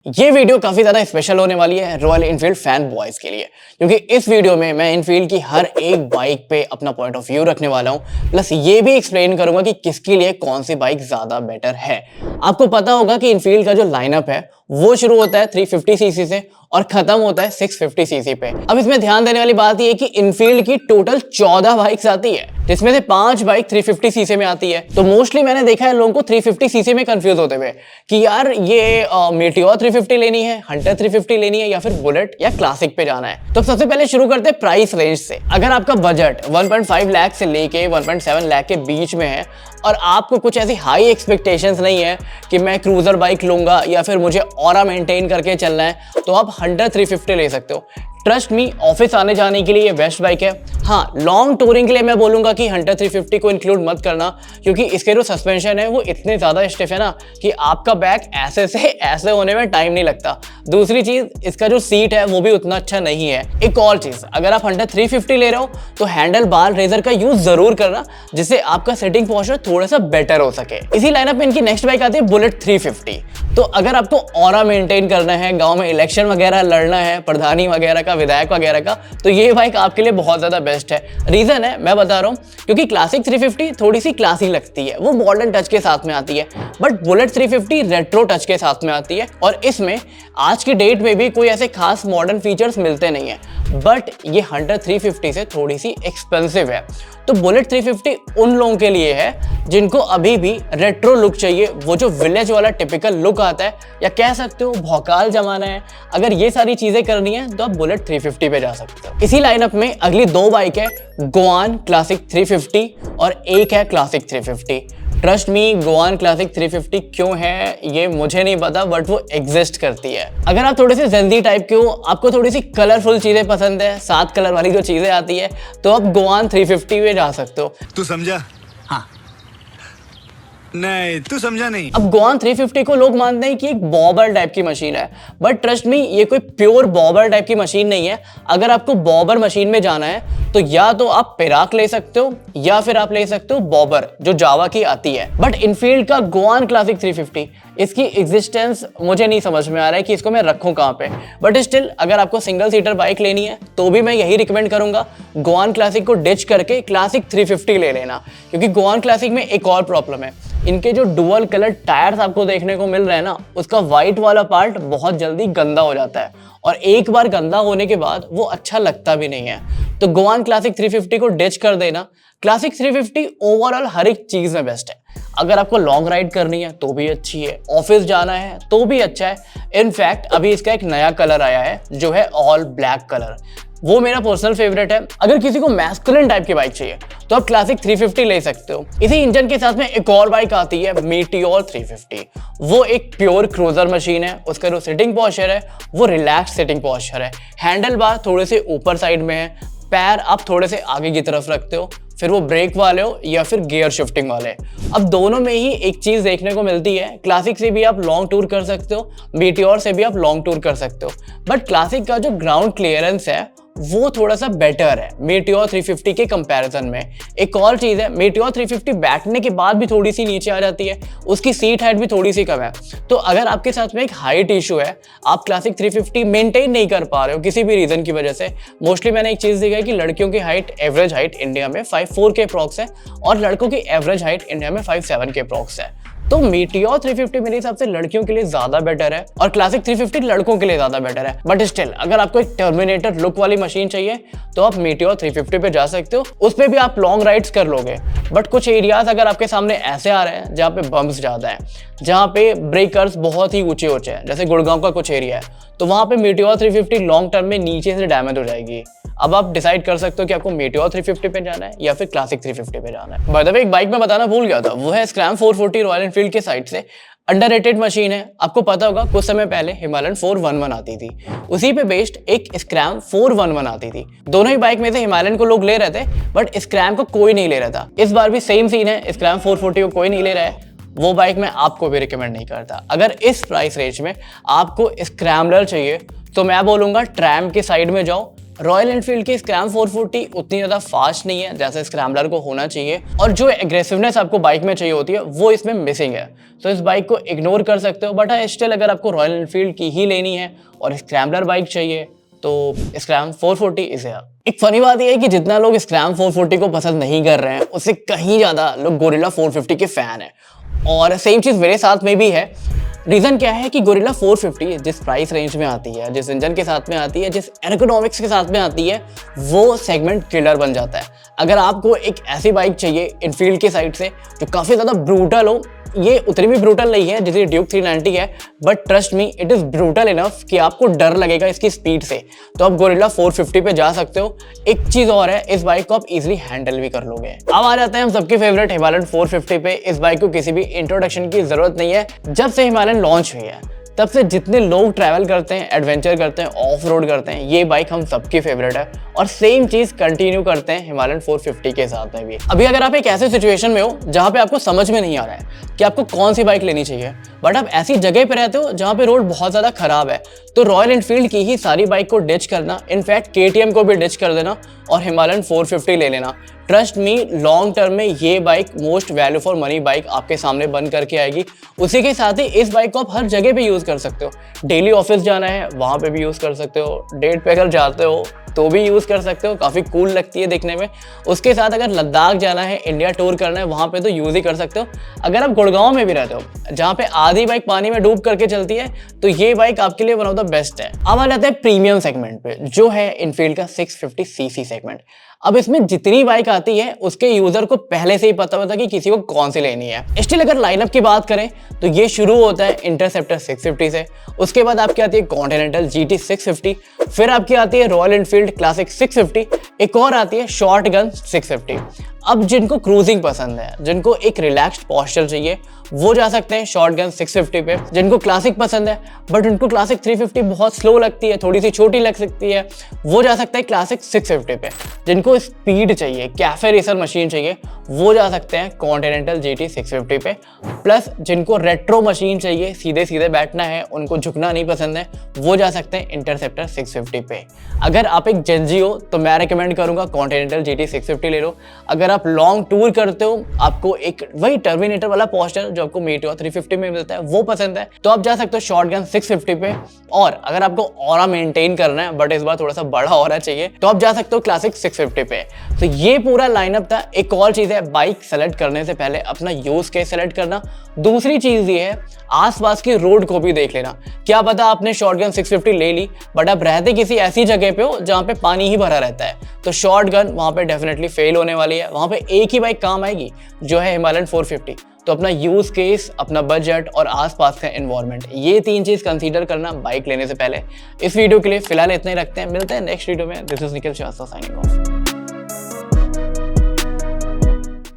ये वीडियो काफी ज्यादा स्पेशल होने वाली है रॉयल एनफील्ड फैन बॉयज के लिए, क्योंकि इस वीडियो में मैं एनफील्ड की हर एक बाइक पे अपना पॉइंट ऑफ व्यू रखने वाला हूँ। प्लस ये भी एक्सप्लेन करूंगा कि किसके लिए कौन सी बाइक ज्यादा बेटर है। आपको पता होगा कि एनफील्ड का जो लाइनअप है वो शुरू होता है 350 सीसी से और खत्म होता है 650 सीसी पे। अब इसमें ध्यान देने वाली बात यह है कि एनफील्ड की टोटल 14 बाइक्स आती है, जिसमें से 5 बाइक 350 सीसी में आती है। तो मोस्टली मैंने देखा है लोगों को 350 सीसी में कंफ्यूज होते हुए कि यार ये मीटियोर 350 लेनी है, हंटर 350 लेनी है या फिर बुलेट या क्लासिक पे जाना है। तो सबसे पहले शुरू करते हैं प्राइस रेंज से। अगर आपका बजट 1.5 लाख से लेके 1.7 लाख के बीच में है और आपको कुछ ऐसी हाई एक्सपेक्टेशंस नहीं है कि मैं क्रूजर बाइक लूंगा या फिर मुझे ऑरा मेंटेन करके चलना है, तो आप हंटर 350 ले सकते हो। ट्रस्ट मी, ऑफिस आने जाने के लिए ये बेस्ट बाइक है। हाँ, लॉन्ग टूरिंग के लिए मैं बोलूंगा कि हंटर 350 को इंक्लूड मत करना, क्योंकि इसके जो सस्पेंशन है वो इतने ज्यादा स्टिफ है ना कि आपका बैक ऐसे से ऐसे होने में टाइम नहीं लगता। दूसरी चीज, इसका जो सीट है वो भी उतना अच्छा नहीं है। एक और चीज, अगर आप हंटर 350 ले रहे हो तो हैंडल बार रेजर का यूज जरूर करना, जिससे आपका सिटिंग पोस्चर थोड़ा सा बेटर हो सके। इसी लाइनअप में इनकी नेक्स्ट बाइक आती है बुलेट 350। तो अगर आपको ऑरा मेंटेन करना है, गांव में इलेक्शन वगैरह लड़ना है, प्रधानी वगैरह का, विधायक वगैरह का, तो ये बाइक आपके लिए बहुत ज्यादा बेस्ट है। रीजन है, मैं बता रहा हूँ, क्योंकि क्लासिक 350 थोड़ी सी क्लासी लगती है, वो मॉडर्न टच के साथ में आती है, बट बुलेट 350 रेट्रो टच के साथ में आती है और इसमें आज की डेट में भी कोई ऐसे खास मॉडर्न फीचर्स मिलते नहीं है। बट ये हंटर 350 से थोड़ी सी एक्सपेंसिव है। तो बुलेट 350 उन लोगों के लिए है जिनको अभी भी रेट्रो लुक चाहिए, वो जो विलेज वाला टिपिकल लुक आता है, या कह सकते हो भौकाल जमाना है। अगर ये सारी चीजें करनी है तो आप बुलेट 350 पे जा सकते हो। इसी लाइनअप में अगली 2 बाइक है, गोआन क्लासिक 350 और एक है classic 350। Trust me, Goan classic 350 क्यों है ये मुझे नहीं पता, बट वो एग्जिस्ट करती है। अगर आप थोड़े से जल्दी टाइप के हो, आपको थोड़ी सी कलरफुल चीजें पसंद है, 7 कलर वाली जो चीजें आती है, तो आप गोआन 350 में जा सकते हो। तू समझा? हाँ। नहीं, तू समझा नहीं। अब गोआन 350 को लोग मानते हैं कि एक बॉबर टाइप की मशीन है, बट ट्रस्ट मी, ये कोई प्योर बॉबर टाइप की मशीन नहीं है। अगर आपको बॉबर मशीन में जाना है तो या तो आप पेराक ले सकते हो या फिर आप ले सकते हो बॉबर, जो जावा की आती है। बट इनफील्ड का गोआन क्लासिक 350, इसकी एग्जिस्टेंस मुझे नहीं समझ में आ रहा है कि इसको मैं रखूं कहां पे। बट स्टिल, अगर आपको सिंगल सीटर बाइक लेनी है तो भी मैं यही रिकमेंड करूंगा, गोआन क्लासिक को डिच करके क्लासिक 350 ले लेना। क्योंकि गोआन क्लासिक में एक और प्रॉब्लम है, इनके जो डुअल कलर टायर्स आपको देखने को मिल रहे हैं ना, उसका व्हाइट वाला पार्ट बहुत जल्दी गंदा हो जाता है और एक बार गंदा होने के बाद वो अच्छा लगता भी नहीं है। तो गोआन क्लासिक 350 को डिच कर देना। क्लासिक 350 ओवरऑल हर एक चीज में बेस्ट है। अगर आपको लॉन्ग राइड करनी है तो भी अच्छी है, ऑफिस जाना है तो भी अच्छा है। इनफैक्ट अभी इसका एक नया कलर आया है जो है ऑल ब्लैक कलर, वो मेरा पर्सनल फेवरेट है। अगर किसी को मैस्कुलिन टाइप की बाइक चाहिए तो आप क्लासिक 350 ले सकते हो। इसी इंजन के साथ में एक और बाइक आती है, मीटियोर 350। वो एक प्योर क्रूजर मशीन है। उसका जो सिटिंग पोस्चर है वो रिलैक्स सिटिंग पोस्चर है। हैंडल बार थोड़े से ऊपर साइड में है, पैर आप थोड़े से आगे की तरफ रखते हो, फिर वो ब्रेक वाले हो या फिर गियर शिफ्टिंग वाले। अब दोनों में ही एक चीज देखने को मिलती है, क्लासिक से भी आप लॉन्ग टूर कर सकते हो, मीटियोर से भी आप लॉन्ग टूर कर सकते हो, बट क्लासिक का जो ग्राउंड क्लियरेंस है वो थोड़ा सा बेटर है मीटियोर 350 के कंपैरिजन में। एक और चीज है, मीटियोर 350 बैठने के बाद भी थोड़ी सी नीचे आ जाती है, उसकी सीट हाइट भी थोड़ी सी कम है। तो अगर आपके साथ में एक हाइट इशू है, आप क्लासिक 350 मेंटेन नहीं कर पा रहे हो किसी भी रीजन की वजह से, मोस्टली मैंने एक चीज देखा है कि लड़कियों की हाइट, एवरेज हाइट इंडिया में 5'4" के अप्रॉक्स है और लड़कों की एवरेज हाइट इंडिया में 5'7" के अप्रॉक्स है। तो मीटियोर 350 मेरे हिसाब से लड़कियों के लिए ज्यादा बेटर है और क्लासिक 350 लड़कों के लिए ज्यादा बेटर है। बट स्टिल, अगर आपको एक टर्मिनेटर लुक वाली मशीन चाहिए तो आप मीटियोर 350 पे जा सकते हो, उस पे भी आप लॉन्ग राइड्स कर लोगे। बट कुछ एरियाज अगर आपके सामने ऐसे आ रहे हैं जहाँ पे बम्प्स ज्यादा है, जहाँ पे ब्रेकर्स बहुत ही ऊंचे ऊंचे हैं, जैसे गुड़गांव का कुछ एरिया है, तो वहां पे मीटियोर 350 लॉन्ग टर्म में नीचे से डैमेज हो जाएगी। अब आप डिसाइड कर सकते हो कि आपको मीटियोर 350 पे जाना है या फिर क्लासिक 350 पे जाना है। बाय द वे, एक बाइक में बताना भूल गया था, वो है स्क्रैम 440 रॉयल एनफील्ड के साइड से। अंडररेटेड मशीन है। आपको पता होगा कुछ समय पहले हिमालयन 411 आती थी, उसी पे बेस्ड एक स्क्रैम 411 आती थी। दोनों ही बाइक में से हिमालयन को लोग ले रहे थे, बट स्क्रैम को कोई नहीं ले रहा था। इस बार भी सेम सीन है, स्क्रैम 440 को कोई नहीं ले रहा है। वो बाइक मैं आपको भी रिकमेंड नहीं करता। अगर इस प्राइस रेंज में आपको स्क्रैम्बलर चाहिए तो मैं बोलूंगा ट्रैम के साइड में जाओ, रॉयल एनफील्ड की स्क्रैम 440 उतनी ज़्यादा फास्ट नहीं है जैसे स्क्रैम्बलर को होना चाहिए, और जो एग्रेसिवनेस आपको बाइक में चाहिए होती है वो इसमें मिसिंग है। तो इस बाइक को इग्नोर कर सकते हो, बट स्टिल अगर आपको रॉयल एनफील्ड की ही लेनी है और स्क्रैम्बलर बाइक चाहिए तो स्क्रैम 440 इज है। एक फनी बात यह है कि जितना लोग स्क्रैम 440 को पसंद नहीं कर रहे हैं, उससे कहीं ज़्यादा लोग गोरिल्ला 450 के फ़ैन हैं, और सेम चीज़ मेरे साथ में भी है। रीज़न क्या है कि गोरिल्ला 450 जिस प्राइस रेंज में आती है, जिस इंजन के साथ में आती है, जिस एर्गोनॉमिक्स के साथ में आती है, वो सेगमेंट किलर बन जाता है। अगर आपको एक ऐसी बाइक चाहिए इनफील्ड के साइड से जो काफ़ी ज़्यादा ब्रूटल हो, ये उतनी भी ब्रूटल नहीं है जैसे ड्यूक 390 है, but trust me it is brutal enough कि आपको डर लगेगा इसकी स्पीड से, तो आप गोरिल्ला 450 पे जा सकते हो। एक चीज़ और है, इस बाइक को आप इजीली हैंडल भी कर लोगे। अब आ जाते हैं हम सबके फेवरेट हिमालयन 450 पे। इस बाइक को किसी भी इंट्रोडक्शन की जरूरत नहीं है। जब से हिमालयन लॉन्च हुई है तब से जितने लोग ट्रैवल करते हैं, एडवेंचर करते हैं, ऑफ रोड करते हैं, ये बाइक हम सबकी फेवरेट है, और सेम चीज़ कंटिन्यू करते हैं हिमालयन 450 के साथ में भी। अभी अगर आप एक ऐसे सिचुएशन में हो जहाँ पे आपको समझ में नहीं आ रहा है कि आपको कौन सी बाइक लेनी चाहिए, बट आप ऐसी जगह पे रहते हो जहाँ पे रोड बहुत ज़्यादा खराब है, तो रॉयल एनफील्ड की ही सारी बाइक को डिच करना, इनफैक्ट KTM को भी डिच कर देना और हिमालयन 450 ले लेना। ट्रस्ट मी, लॉन्ग टर्म में ये bike most value for money bike आपके सामने बन करके आएगी। उसी के साथ ही इस बाइक को आप हर जगह पे यूज़ कर सकते हो। डेली ऑफिस जाना है वहाँ पे भी यूज़ कर सकते हो, डेट पे अगर जाते हो तो भी यूज़ कर सकते हो, काफ़ी कूल लगती है देखने में। उसके साथ अगर लद्दाख जाना है, इंडिया टूर करना है, वहाँ पे तो यूज़ ही कर सकते हो। अगर आप गुड़गांव में भी रहते हो जहाँ पे आधी बाइक पानी में डूब करके चलती है, तो ये बाइक आपके लिए वन ऑफ द बेस्ट है। अब आ जाते हैं प्रीमियम सेगमेंट पे, जो है इनफील्ड का 650cc सेगमेंट। अब इसमें जितनी बाइक आती है उसके यूजर को पहले से ही पता होता है कि किसी को कौन सी लेनी है। स्टिल अगर लाइनअप की बात करें तो ये शुरू होता है इंटरसेप्टर 650 से, उसके बाद आपकी आती है कॉन्टिनेंटल GT 650, फिर आपकी आती है रॉयल एनफील्ड क्लासिक 650, एक और आती है शॉटगन 650। अब जिनको क्रूजिंग पसंद है, जिनको एक रिलैक्स्ड पोस्चर चाहिए, वो जा सकते हैं शॉटगन 650 पे। जिनको क्लासिक पसंद है बट उनको क्लासिक 350 बहुत स्लो लगती है, थोड़ी सी छोटी लग सकती है, वो जा सकते हैं क्लासिक 650 पे। जिनको स्पीड चाहिए, कैफे रेसर मशीन चाहिए, वो जा सकते हैं कॉन्टिनेंटल GT 650 पे। प्लस जिनको रेट्रो मशीन चाहिए, सीधे सीधे बैठना है, उनको झुकना नहीं पसंद है, वो जा सकते हैं इंटरसेप्टर 650 पे। अगर आप एक जेनजी हो तो मैं रेकमेंड करूंगा कॉन्टिनेंटल GT 650 ले लो। अगर आप लॉन्ग टूर करते हो, आपको एक वही टर्मिनेटर वाला पोस्चर जो आपको मीटियोर 350 में मिलता है वो पसंद है, तो आप जा सकते हो शॉटगन 650 पे। और अगर आपको ऑरा मेंटेन करना है बट इस बार थोड़ा सा बड़ा ऑरा चाहिए, तो आप जा सकते हो क्लासिक 650 पे। तो ये पूरा लाइनअप था। एक और चीज़ है, बाइक सेलेक्ट करने से पहले अपना यूज केस सेलेक्ट करना। दूसरी चीज़ ये है, आसपास की रोड को भी देख लेना। क्या पता आपने शॉटगन 650 ले ली बट आप रहते किसी ऐसी जगह पे हो जहाँ पे पानी ही भरा रहता है, तो शॉटगन वहाँ पे डेफिनेटली फेल होने वाली है। वहाँ पे एक ही बाइक काम आएगी जो है हिमालयन 450। तो अपना यूज केस, अपना बजट और आसपास का एनवायरनमेंट, ये तीन चीज़ कंसीडर करना बाइक लेने से पहले। इस वीडियो के लिए फिलहाल इतना ही रखते हैं, मिलते हैं नेक्स्ट वीडियो में। This is Nikhil Srivastava signing of.